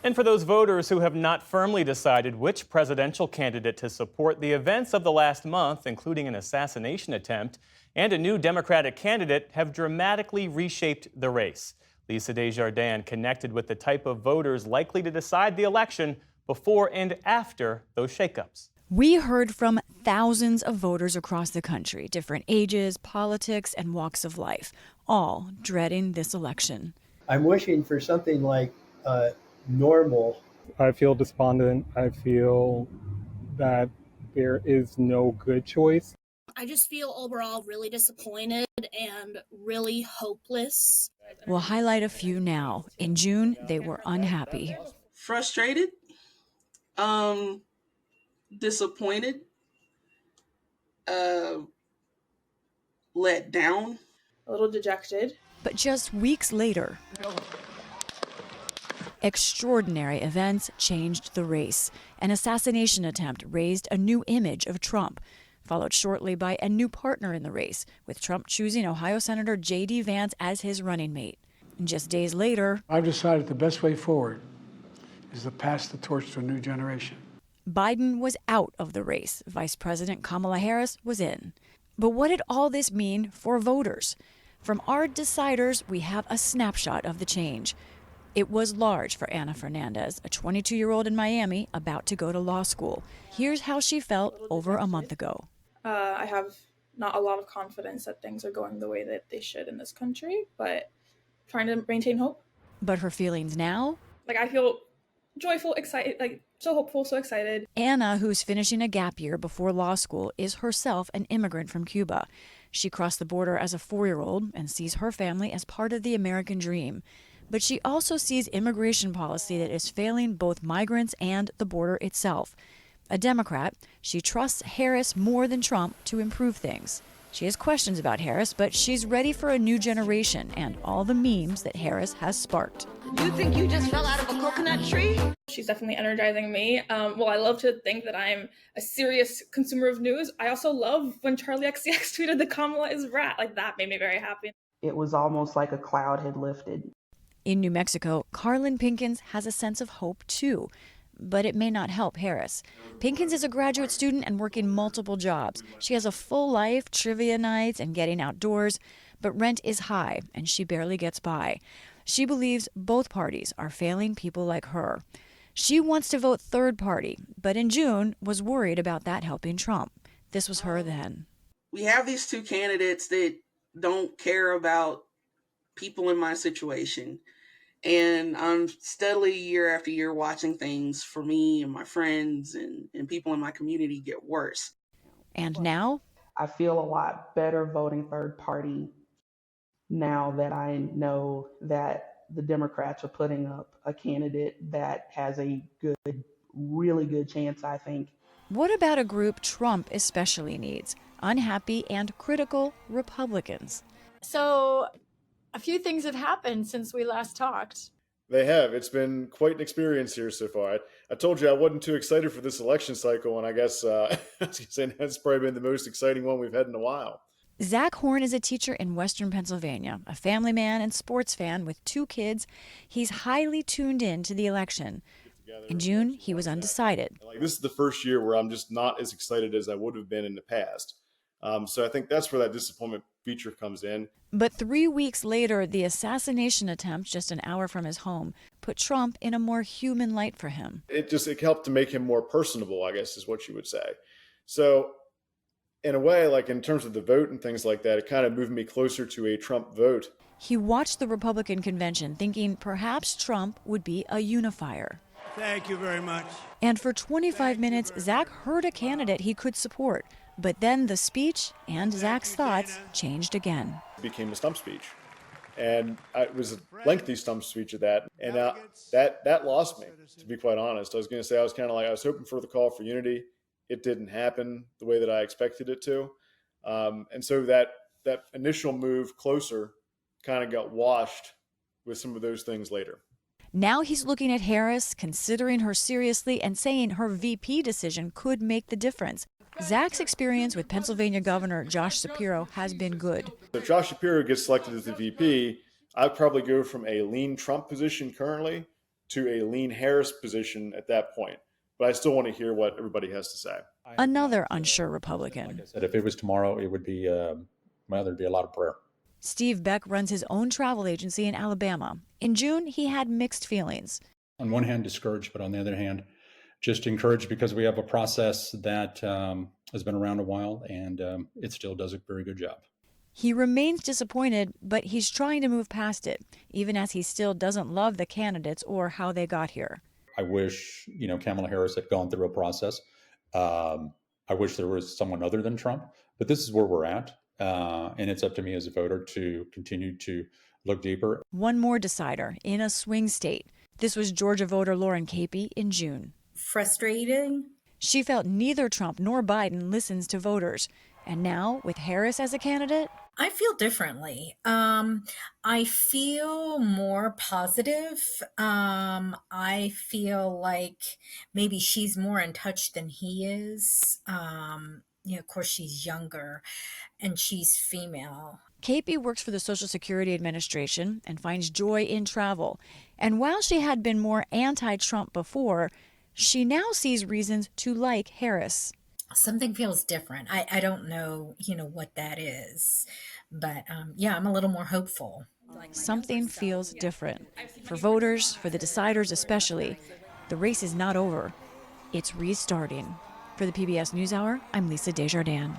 And for those voters who have not firmly decided which presidential candidate to support, the events of the last month, including an assassination attempt and a new Democratic candidate, have dramatically reshaped the race. Lisa Desjardins connected with the type of voters likely to decide the election before and after those shakeups. We heard from thousands of voters across the country, different ages, politics, and walks of life, all dreading this election. I'm wishing for something like normal. I feel despondent. I feel that there is no good choice. I just feel overall really disappointed and really hopeless. We'll highlight a few now. In June, they were unhappy. Frustrated, disappointed, let down, a little dejected. But just weeks later, extraordinary events changed the race. An assassination attempt raised a new image of Trump, followed shortly by a new partner in the race, with Trump choosing Ohio Senator J.D. Vance as his running mate. And just days later, I've decided the best way forward is to pass the torch to a new generation. Biden was out of the race. Vice President Kamala Harris was in. But what did all this mean for voters? From our deciders, we have a snapshot of the change. It was large for Anna Fernandez, a 22-year-old in Miami about to go to law school. Here's how she felt over a month ago. I have not a lot of confidence that things are going the way that they should in this country, but trying to maintain hope. But her feelings now? I feel joyful, excited, so hopeful, so excited. Anna, who's finishing a gap year before law school, is herself an immigrant from Cuba. She crossed the border as a 4-year-old and sees her family as part of the American dream. But she also sees immigration policy that is failing both migrants and the border itself. A Democrat, she trusts Harris more than Trump to improve things. She has questions about Harris, but she's ready for a new generation and all the memes that Harris has sparked. You think you just fell out of a coconut tree? She's definitely energizing me. Well, I love to think that I'm a serious consumer of news. I also love when Charlie XCX tweeted that Kamala is rat. That made me very happy. It was almost like a cloud had lifted. In New Mexico, Carlin Pinkins has a sense of hope, too. But it may not help Harris. Pinkins is a graduate student and working multiple jobs. She has a full life, trivia nights, and getting outdoors. But rent is high, and she barely gets by. She believes both parties are failing people like her. She wants to vote third party, but in June was worried about that helping Trump. This was her then. We have these two candidates that don't care about people in my situation. And I'm steadily year after year watching things for me and my friends and people in my community get worse. And now? I feel a lot better voting third party now that I know that the Democrats are putting up a candidate that has a really good chance, I think. What about a group Trump especially needs? Unhappy and critical Republicans. So a few things have happened since we last talked. They have. It's been quite an experience here so far. I told you I wasn't too excited for this election cycle, and I guess that's probably been the most exciting one we've had in a while. Zach Horn is a teacher in Western Pennsylvania, a family man and sports fan with 2 kids. He's highly tuned in to the election. In June, he was undecided. This is the first year where I'm just not as excited as I would have been in the past. So I think that's where that disappointment feature comes in. But 3 weeks later, the assassination attempt just an hour from his home put Trump in a more human light for him. It helped to make him more personable, I guess is what you would say. So in a way, in terms of the vote and things like that, it kind of moved me closer to a Trump vote. He watched the Republican convention thinking perhaps Trump would be a unifier. Thank you very much. And for 25 minutes, Zach heard a candidate he could support. But then the speech and Zach's thoughts changed again. It became a stump speech. And it was a lengthy stump speech at that. And that lost me, to be quite honest. I was going to say, I was hoping for the call for unity. It didn't happen the way that I expected it to. And so that initial move closer kind of got washed with some of those things later. Now he's looking at Harris, considering her seriously, and saying her VP decision could make the difference. Zach's experience with Pennsylvania Governor Josh Shapiro has been good. If Josh Shapiro gets selected as the VP, I'd probably go from a lean Trump position currently to a lean Harris position at that point. But I still want to hear what everybody has to say. Another unsure Republican. Like I said, if it was tomorrow, it would be, there'd be a lot of prayer. Steve Beck runs his own travel agency in Alabama. In June, he had mixed feelings. On one hand, discouraged, but on the other hand, just encouraged because we have a process that has been around a while, and it still does a very good job. He remains disappointed, but he's trying to move past it, even as he still doesn't love the candidates or how they got here. I wish, Kamala Harris had gone through a process. I wish there was someone other than Trump, but this is where we're at. And it's up to me as a voter to continue to look deeper. One more decider in a swing state. This was Georgia voter Lauren Capey in June. Frustrating. She felt neither Trump nor Biden listens to voters. And now, with Harris as a candidate, I feel differently. I feel more positive. I feel like maybe she's more in touch than he is. Of course, she's younger and she's female. Capey works for the Social Security Administration and finds joy in travel. And while she had been more anti-Trump before, she now sees reasons to like Harris. Something feels different. I don't know, what that is. But I'm a little more hopeful. Something feels different. For voters, for the deciders especially, the race is not over. It's restarting. For the PBS NewsHour, I'm Lisa Desjardins.